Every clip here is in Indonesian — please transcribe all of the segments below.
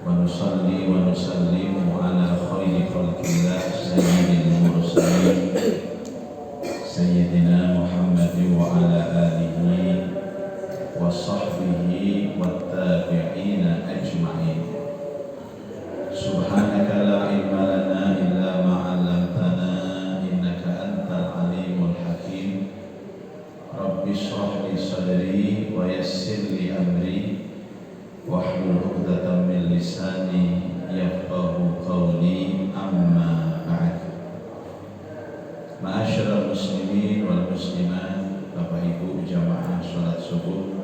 ونصلي ونسلم على خير خلق الله سيد المرسلين سيدنا محمد وعلى آله وصحبه والتابعين أجمعين. سبحانك لا علم لنا إلا ما علمتنا إنك أنت العليم الحكيم. رب اشرح لي صدري ويسر لي أمري واحلل عقدة من لساني يفقهوا قولي. أما بعد. Ma'asyiral muslimin wal muslimat, Bapak Ibu jamaah salat subuh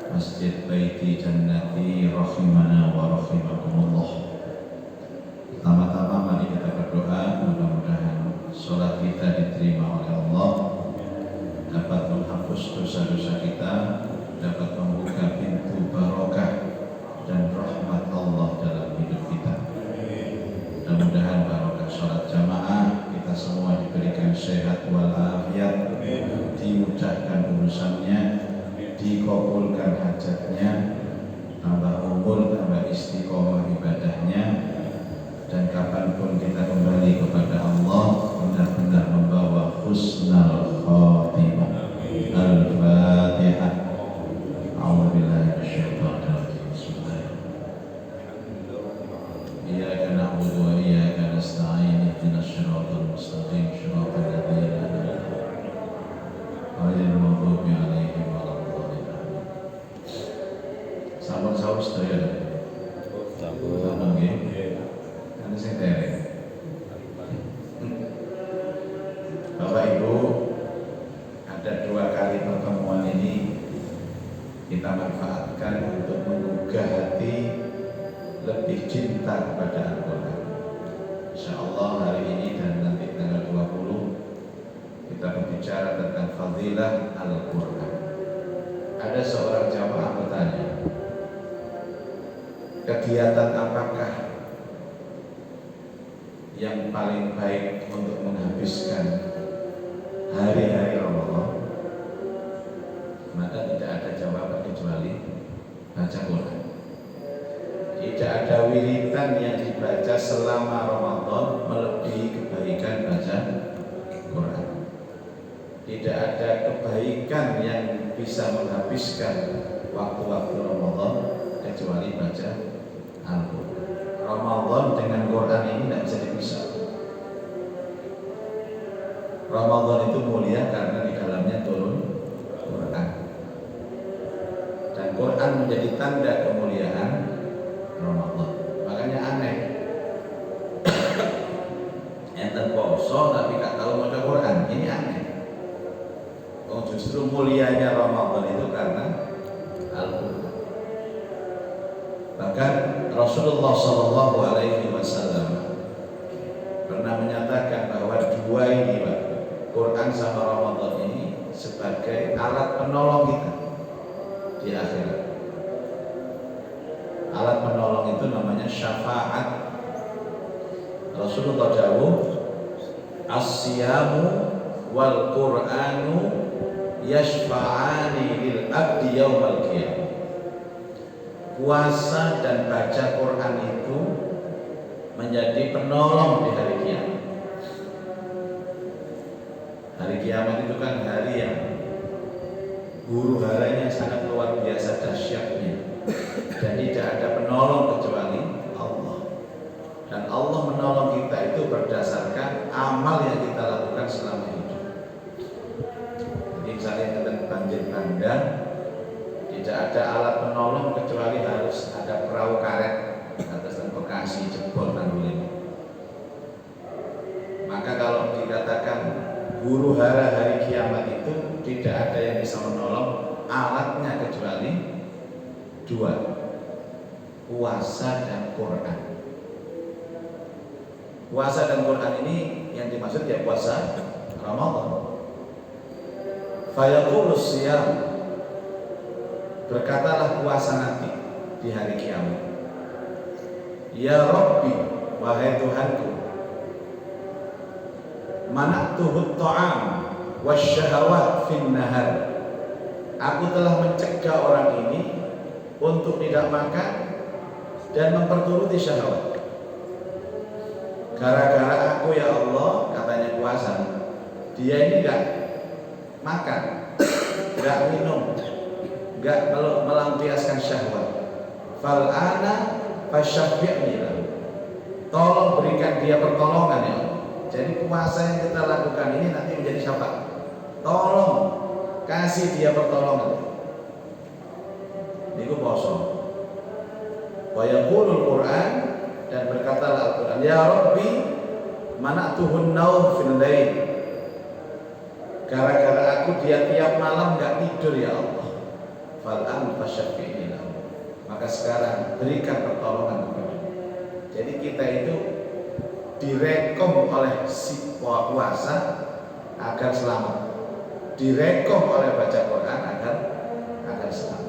Masjid Baiti Jannati rahimana wa rahimakumullah. Pertama-tama mari kita berdoa, mudah-mudahan salat kita diterima oleh Allah, dapat menghapus dosa-dosa kita, dapat membuka pintu barokah dan rahmat Allah dalam hidup kita. Mudah-mudahan barokah salat jamaah kita semua diberikan sehat walafiat, dimudahkan urusannya, dikabulkan hajatnya, tambah umur, tambah istiqomah ibadahnya, dan kapanpun kita kembali kepada Allah benar-benar membawa husnul khotimah. Al-Fatihah. A'udzubillahi minasyaitonir rajim. Iyyaka na'budu wa iyyaka nasta'in. Ihdinas siratal mustaqim. Shiratal ladzina an'amta 'alaihim ghairil maghdubi 'alaihim waladdallin. Sampun sahur sedaya. Sampun nggih. Kan sing dereng. Bapak Ibu, ada 2 kali pertemuan ini kita manfaatkan untuk menggugah hati lebih cinta kepada Al-Quran. InsyaAllah hari ini dan nanti tanggal 20 kita berbicara tentang fadilah Al-Quran. Ada seorang jamaah bertanya, kegiatan apakah yang paling baik untuk menghabiskan hari-hari Ramadan? Maka tidak ada jawaban kecuali baca Quran. Tidak ada wiridan yang dibaca selama Ramadan melebihi kebaikan baca Quran. Tidak ada kebaikan yang bisa menghabiskan waktu-waktu Ramadan kecuali baca Al-Quran. Ramadan dengan Quran ini tidak bisa dipisah. Ramadan itu mulia karena di dalamnya turun Quran. Dan Quran menjadi tanda kemuliaan Ramadan. Makanya aneh. Enten poso tapi gak tahu maca Quran. Ini aneh. Oh, justru mulianya Ramadan itu karena Al-Quran. Bahkan Rasulullah SAW pernah menyatakan bahwa 2 ini, Pak, Quran sama Ramadan ini sebagai alat penolong kita di akhirat. Alat penolong itu namanya syafaat. Rasulullah jawab, as-siyamu wal Qur'anu yashfa'ani lil abdi yaumal qiyamah. Puasa dan baca Quran itu menjadi penolong di hari kiamat. Hari kiamat itu kan hari yang huru haranya sangat luar biasa dahsyatnya, dan tidak ada penolong kecuali Allah. Dan Allah menolong kita itu berdasarkan amal yang kita lakukan selama hidup. Jadi misalnya kita banjir bandang, tidak ada alat penolong kecuali harus ada perahu karet atas Bekasi jebol tanggul ini. Maka kalau dikatakan huru hara hari kiamat itu tidak ada yang bisa menolong alatnya kecuali 2, puasa dan Quran. Puasa dan Quran ini yang dimaksud ya puasa Ramadan. Fayaqulus siyam, berkatalah puasa nanti di hari kiamat, ya Rabbi, wahai Tuhanku, mana'tuhu ta'am wasyahawat fin nahar, aku telah mencegah orang ini untuk tidak makan dan memperturuti syahwat. Gara-gara aku ya Allah, katanya puasa, dia ini enggak makan, enggak minum, enggak melampiaskan syahwat. Fal ana fasyafi'ni, tolong berikan dia pertolongan ya Allah. Jadi puasa yang kita lakukan ini nanti menjadi syafaat. Tolong kasih dia pertolongan. Niku poso. Wa yaqulul Qur'an, dan berkatalah Al-Qur'an, ya Rabbi mana'tuhun naum fil lail. Gara-gara aku dia tiap malam enggak tidur ya Allah. Fal an fasyafi'ni, maka sekarang berikan pertolongan kepada. Jadi kita itu direkom oleh si puasa agar selamat, direkom oleh baca Quran agar selamat.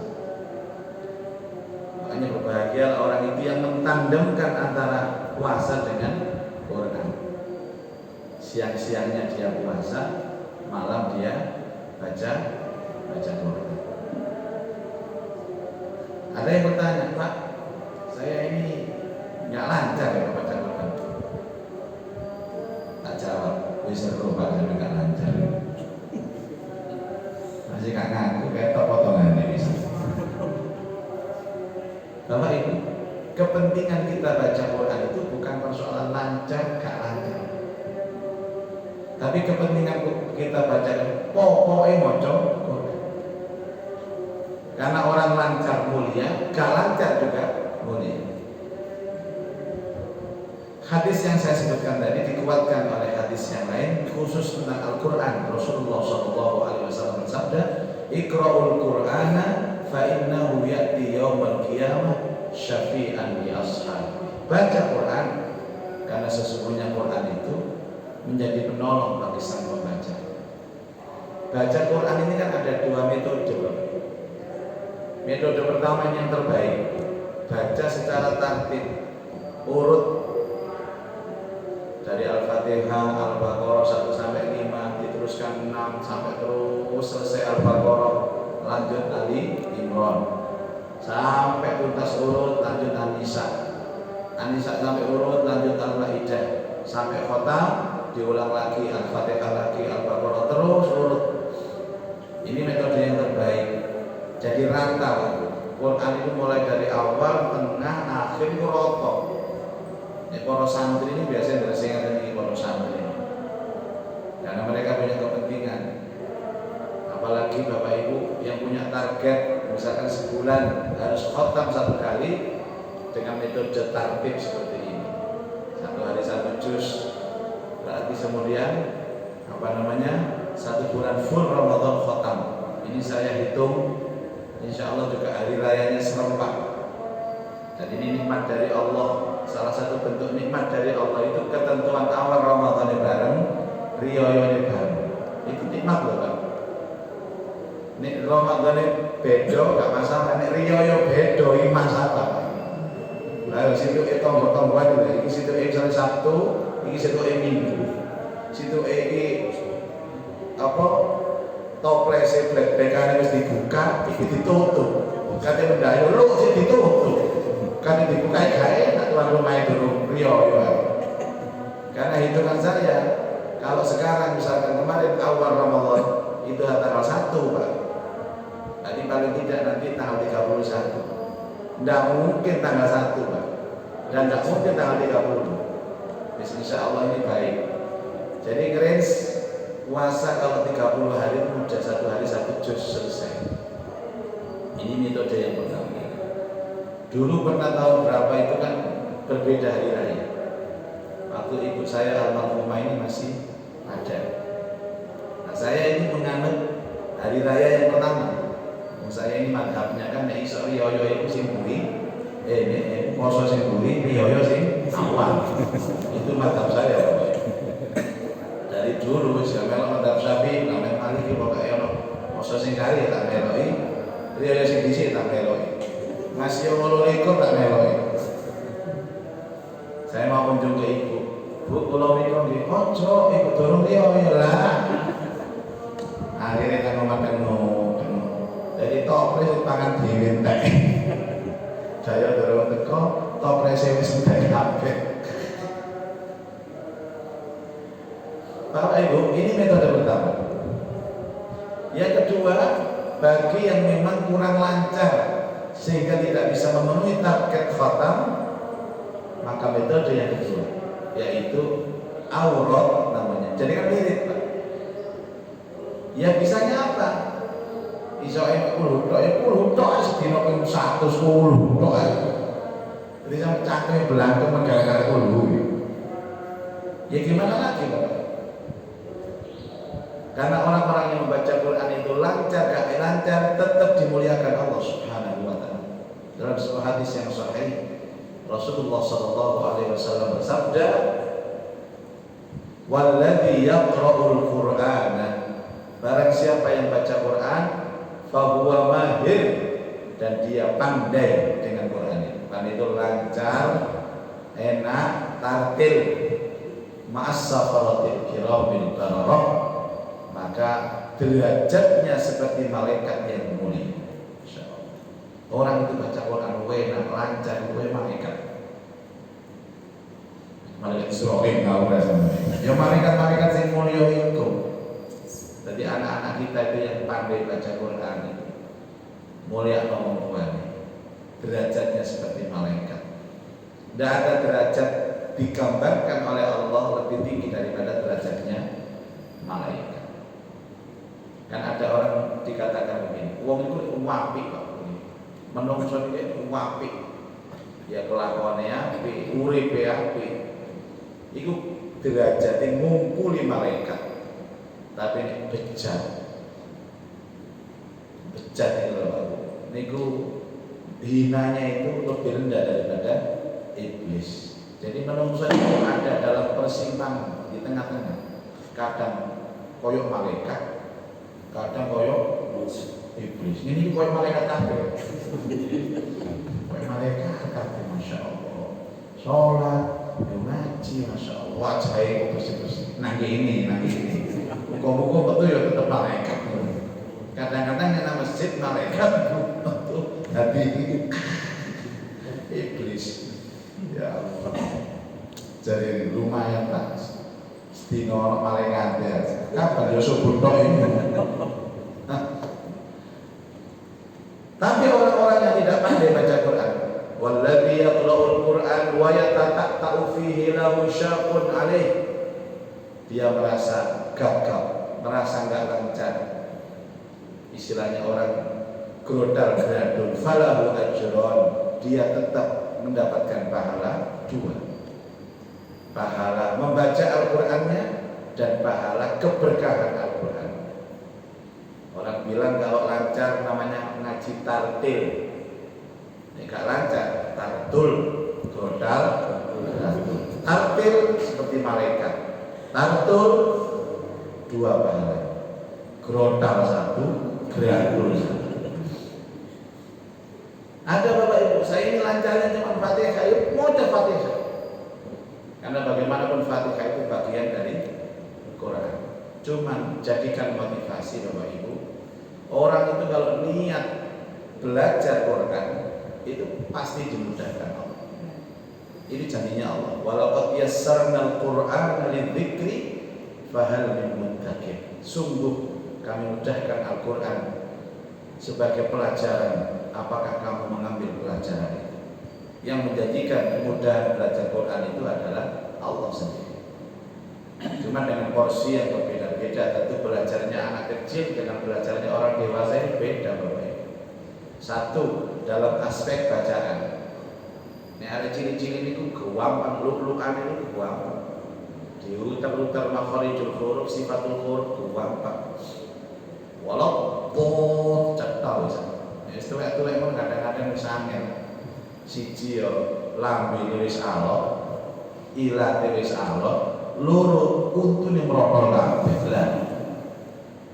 Makanya berbahagia orang itu yang mentandemkan antara puasa dengan Quran. Siang-siangnya dia puasa, malam dia baca Quran. Ada yang bertanya, Pak, saya ini nggak lancar ya baca Quran. Tak jawab, bisa berubah sampai nggak lancar. Masih nggak ngaku, kayak potongan ini bisa. Bapak Ibu, kepentingan kita baca Quran itu bukan persoalan lancar nggak lancar, tapi kepentingan kita baca pokoknya moco Quran. Karena orang lancar mulia, gak lancar juga mulia. Hadis yang saya sebutkan tadi dikuatkan oleh hadis yang lain khusus tentang Al-Quran. Rasulullah SAW bersabda, Iqra'ul Qur'ana fa innahu ya'ti yawmal qiyamah syafi'an li ashab. Baca Quran, karena sesungguhnya Quran itu menjadi penolong bagi sang pembaca. Baca Quran ini kan ada dua metode. Metode pertama yang terbaik, baca secara tertib, urut dari Al-Fatihah, Al-Baqarah 1 sampai 5, diteruskan 6 sampai terus selesai Al-Baqarah, lanjut Ali Imran, sampai tuntas urut lanjut An-Nisa, An-Nisa sampai urut lanjut Al-Maidah, sampai khotam diulang lagi Al-Fatihah lagi Al-Baqarah, terus urut. Ini metode yang terbaik. Jadi rata Quran itu mulai dari awal, tengah, akhir itu rotok. Para santri ini biasanya bersingkat ini para santri, karena mereka punya kepentingan. Apalagi Bapak Ibu yang punya target, misalkan sebulan harus khotam 1 kali dengan metode tartib seperti ini. 1 hari 1 juz, berarti kemudian 1 bulan full Ramadan khotam. Ini saya hitung, insya Allah juga hari rayanya serempak. Dan ini nikmat dari Allah. Salah satu bentuk nikmat dari Allah itu ketentuan awal Ramadan bareng, riyoyone bareng. Itu nikmat loh Pak. Nek Ramadan beda gak masalah, nek riyoyo beda iki masalah. Lah situ tonggo-tonggoan lho, iki situ misalnya Sabtu, iki situ Minggu. Situ iki toplese black-blackane wis dibuka, iki ditutup. Kate mendayo lho sing ditutup. Kate dibuka gawe nak tuan rumah durung riyo ya. Karena hitungan saya, kalau sekarang misalkan kemarin awal Ramadan itu tanggal 1, Pak. Tadi paling tidak nanti tanggal 31. Enggak mungkin tanggal 1, Pak. Dan enggak mungkin tanggal 30. Insya Allah ini baik. Jadi range puasa kalau 30 hari itu mudah, 1 hari 1 juz selesai. Ini metode yang pertama. Dulu pernah tahun berapa itu kan berbeda hari raya. Waktu ibu saya almarhumah ini masih ada. Nah saya ini menganut hari raya yang pertama. Saya ini madhabnya kan nek iso riyo iku sing buri, poso sing buri, riyo sing awal. Itu madhab saya Bapak. Dari dulu wis melok madhab Syafi'i, namanya Maliki pokoke ono poso sing kari tak meloki, riyo sing dhisik tak meloki. Masih 28 tak meloki. Saya mau kunjung ke ibu. Bu, kula menika nggih, ojo ibu dorong riyo lah. Akhirnya kan makan jadi toples pangan dhewe entek. Saya dorong teko toprese wis udah kabeh. Bapak Ibu, ini metode pertama. Yang kedua, bagi yang memang kurang lancar sehingga tidak bisa memenuhi target khatam, maka metode yang kedua yaitu aurat namanya. Jadi kan mirip, Pak. Ya bisanya apa? Iso 10 tok sedina ping 110 tok. Jadi sampai cangkeme belantung gara-gara 10. Ya gimana lagi, Pak? Karena orang-orang yang membaca Quran itu lancar, gak lancar, tetap dimuliakan Allah Subhanahu wa Ta'ala. Dalam sebuah hadis yang sahih, Rasulullah Sallallahu Alaihi Wasallam bersabda, "Walladzi yaqra'ul Qur'ana," barang siapa yang baca Quran, fahuwa mahir, dan dia pandai dengan Quran. Dan itu lancar, enak, tartil, ma'as safaratil kiramil bararah, maka derajatnya seperti malaikat yang mulia. Orang itu baca Quran enak, lancar, itu malaikat. Malaikat Israel enggak rasanya. Ya malaikat-malaikat yang mulia itu. Jadi anak-anak kita itu yang pandai baca Quran itu mulia ngomong Tuhan. Derajatnya seperti malaikat. Tidak ada derajat digambarkan oleh Allah lebih tinggi daripada derajatnya malaikat. Kan ada orang dikatakan begini, wong itu apik kok. Menungso iki apik. Ya kelakuane apik, uripe apik. Iku derajate ngumpuli malaikat. Tapi ini bejat. Bejat itu loh. Niku hinanya itu lebih rendah daripada iblis. Jadi menungso itu ada dalam persimpangan di tengah-tengah. Kadang koyok malaikat, kadang koyok iblis. Ini koyok malaikat kabeh. Koyok malaikat kabeh, masya Allah. Sholat, ngaji, masya Allah. Wajahnya bersih-bersih. Nanti ini. Muka-muka betul ya tetap malaikat. Kadang-kadang yang nama masjid malaikat betul hati iblis. Ya Allah. Jadi lumayan Pak. Dino orang malaikat ya. Kapan ya subuh tok ini? Tapi orang-orang yang tidak pandai baca Quran, walladzi yaqra'ul Quran wa yatataa'u fihi lahu syaqun alaih. Dia merasa gagal, merasa enggak lancar. Istilahnya orang grodal gradul falahu ajron. Dia tetap mendapatkan pahala dua. Pahala membaca Al-Qur'annya dan pahala keberkahan Al-Qur'an. Orang bilang kalau lancar namanya ngaji tartil. Ini gak lancar, tartul, grodal, tartil seperti malaikat. Tartul dua pahala, grodal satu, gradul satu. Ada Bapak Ibu, saya ini lancarnya cuma Fatihah, yuk mau Fatihah. Karena bagaimanapun Fatihah itu bagian dari Quran. Cuman jadikan motivasi Bapak Ibu. Orang itu kalau niat belajar Quran itu pasti dimudahkan Allah. Ini janjinya Allah. Walaqad yassarnal Qur'ana lidzikri fahal min muddakir. Sungguh kami mudahkan Al-Qur'an sebagai pelajaran. Apakah kamu mengambil pelajaran itu? Yang menjadikan kemudahan belajar Quran itu adalah Allah sendiri. Cuma dengan porsi yang berbeda-beda. Tentu belajarnya anak kecil dengan belajarnya orang dewasa ini beda Bapak Ibu. Satu, dalam aspek bacaan. Ini ada ciri-ciri ini gampang, luk-lukan ini gampang. Diutar-utar makharijul huruf, sifatul huruf gampang. Walau cetak bisa. Itu emang kadang-kadang sangen. Siji yo lambe wis alok, ilate wis alok, loro untune merotol kabeh lah.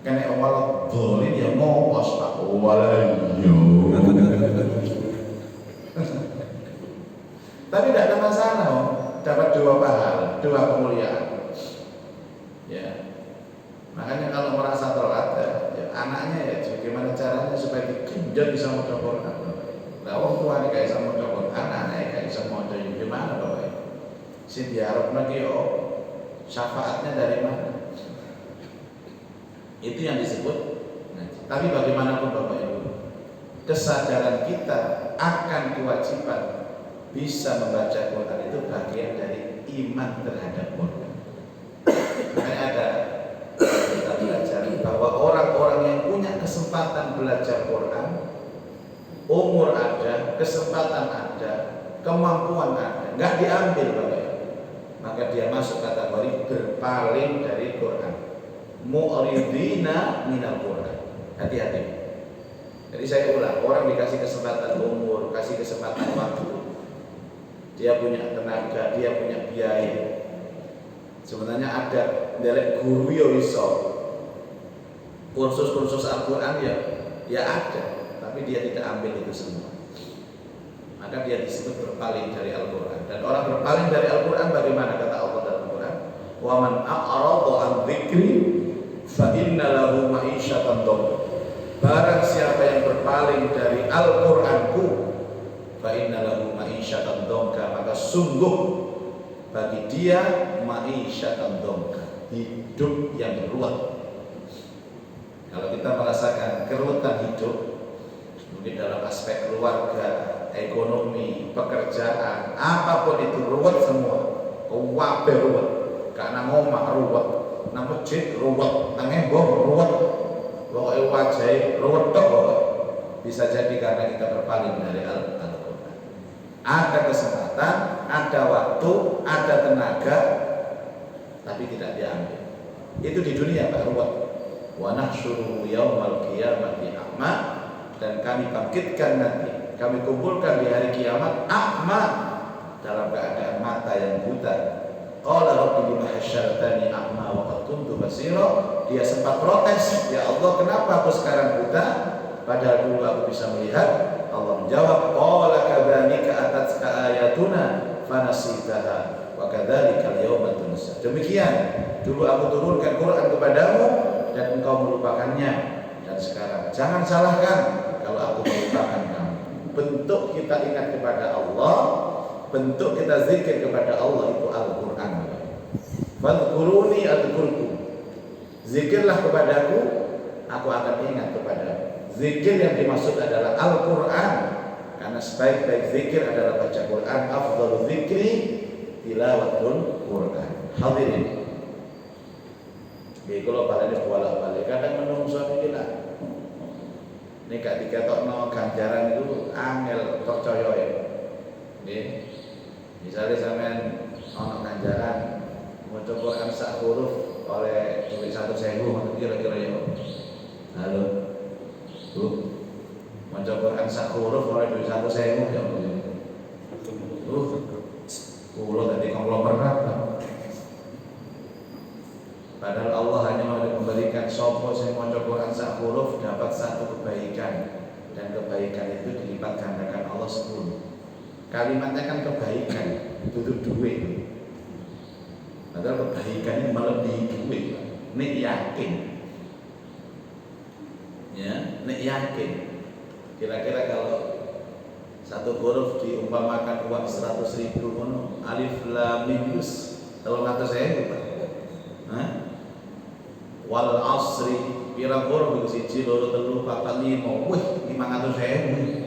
Kene awal dolin ya ngopos Pak. Walayo. Tapi tidak ada masalah, dapat dua pahala, dua kemuliaan. Ya. Makanya kalau merasa telat ya anaknya ya bagaimana caranya supaya digenjot bisa maca Quran. Lah wong tuane gak iso maca Quran, anake gak iso maca Sing diharapno ki yo syafaatnya dari mana? Itu yang disebut ngaji. Tapi bagaimanapun Bapak Ibu, kesadaran kita akan kewajiban bisa membaca Quran itu bagian dari iman terhadap Quran. Makanya ada kita belajar bahwa orang-orang yang punya kesempatan belajar Quran, umur ada, kesempatan ada, kemampuan ada, nggak diambil Bapak Ibu, maka dia masuk kategori berpaling dari Quran, mu'ridina minal Quran. Hati-hati. Jadi saya ulang, orang dikasih kesempatan umur, kasih kesempatan waktu, dia punya tenaga, dia punya biaya. Sebenarnya ada dari guru yo iso kursus-kursus Al-Quran ya ada, tapi dia tidak ambil itu semua. Maka dia disebut berpaling dari Al-Quran. Dan orang berpaling dari Al-Quran bagaimana kata Allah dalam Al-Quran? Wa man a'rada an dzikri fa inna lahu ma'isyatan dhanka. Barang siapa yang berpaling dari Al-Qur'anku, fa inna lahu ma'isyatan dhanka, maka sungguh bagi dia ma'isyatan dhanka, hidup yang ruwet. Kalau kita merasakan keruwetan hidup, mungkin dalam aspek keluarga, ekonomi, pekerjaan, apapun itu ruwet semua. Kabeh ruwet. Karena ngomah ruwet, nang masjid ruwet, nang embong ruwet. Pokoke wajahe ruwet tok kok. Bisa jadi karena kita berpaling dari Al-Qur'an. Ada kesempatan, ada waktu, ada tenaga, tapi tidak diambil. Itu di dunia Pak ruwet. Wa nahsyuru yaumal qiyamati a'ma, dan kami bangkitkan nanti, kami kumpulkan di hari kiamat a'ma, dalam keadaan mata yang buta. Qala rabbi lima hasyartani a'ma wa qad kuntu basira. Dia sempat protes, ya Allah kenapa aku sekarang buta padahal dulu aku bisa melihat? Allah menjawab, qala kadzalika atatka ayatuna fanasitaha wa kadzalika al-yawma tunsa. Demikian dulu aku turunkan Quran kepadamu dan engkau melupakannya, dan sekarang jangan salahkan kalau aku melupakan kamu. Bentuk kita ingat kepada Allah, bentuk kita zikir kepada Allah itu Al-Quran. Fadhkuruni adzkurkum. Zikirlah kepadaku, aku akan ingat kepadamu. Zikir yang dimaksud adalah Al-Quran, karena sebaik-baik zikir adalah baca Quran. Afdhalu dzikri tilawatul Quran. Hadirin, kalau pada ini bolak-balik kadang menungso pikiran. Ini gak diketokno ganjaran itu angel percaya ya. Misalnya sampean ono ganjaran maca Quran sak huruf oleh duit 1.000, kira-kira ya. Halo. Bu. Maca Quran sak huruf oleh duit 1.000 ya. Kulo tadi konglomerat. Padahal Allah hanya memberikan sapa sing maca Quran sak huruf dapat satu kebaikan, dan kebaikan itu dilipat gandakan Allah 10. Kalimatnya kan kebaikan, itu duit. Padahal kebaikan ini melebihi duit. Nek yakin, ya, nek yakin. Kira-kira kalau satu huruf diumpamakan uang 100.000 ngono, alif lam mim yus, kalau kata saya wal asri pirang huruf siji loro telu papat lima, wih 500.000.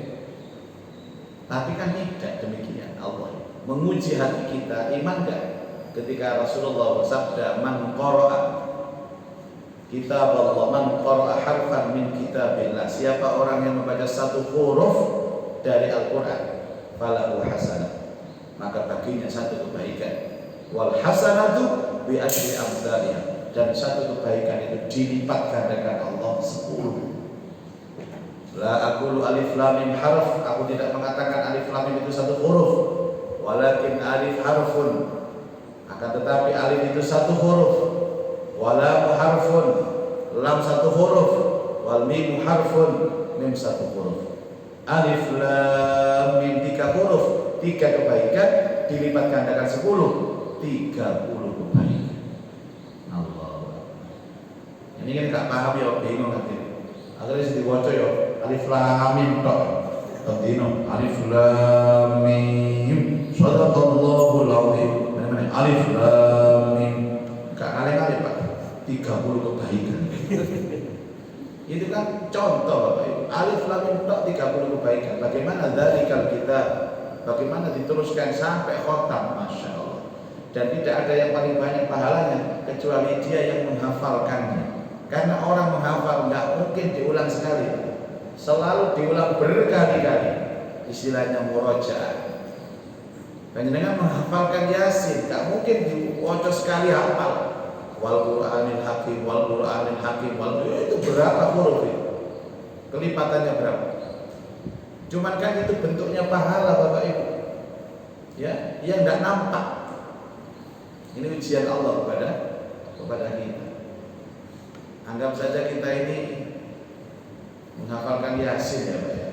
Tapi kan tidak demikian. Allah menguji hati kita, iman enggak? Ketika Rasulullah bersabda, man qara'a kitab Allah, man qara'a harfan min kitabillah, siapa orang yang membaca satu huruf dari Al-Quran, falahu hasanah, maka baginya satu kebaikan. Wal hasanatu bi asyri amsalihha, dan satu kebaikan itu dilipat gandakan Allah 10. La aqulu alif lam mim harf, aku tidak mengatakan alif lam mim itu satu huruf, walakin alif harfun, akan tetapi alif itu satu huruf, walam harfun, lam satu huruf, wal mim harfun, mim satu huruf. Alif lam mim 3 huruf, 3 kebaikan dilipat gandakan 10, 30 kebaikan. Allah. Ini kan gak paham ya, bingung nanti. Akhirnya sing diwaca ya alif lam mim tok. Tadino alif lam mim sadaqallahul azim. Mana-mana. Alif Lam Mim. Enggak kali-kali Pak. 30 kebaikan. Itu kan contoh Bapak Ibu. Alif Lam Mim 30 kebaikan. Bagaimana dzalikal kita? Bagaimana diteruskan sampai khotam, Masya Allah. Dan tidak ada yang paling banyak pahalanya kecuali dia yang menghafalkannya. Karena orang menghafal nggak mungkin diulang sekali, selalu diulang berkali-kali. Istilahnya murojaah. Panjenengan menghafalkan Yasin, nggak mungkin diwocos sekali hafal. Wal Qur'anil Hakim, wal Qur'anil Hakim, itu berapa huruf itu? Kelipatannya berapa? Cuman kan itu bentuknya pahala Bapak Ibu, ya, yang tidak nampak. Ini ujian Allah kepada kita. Anggap saja kita ini menghafalkan Yasin ya Pak ya.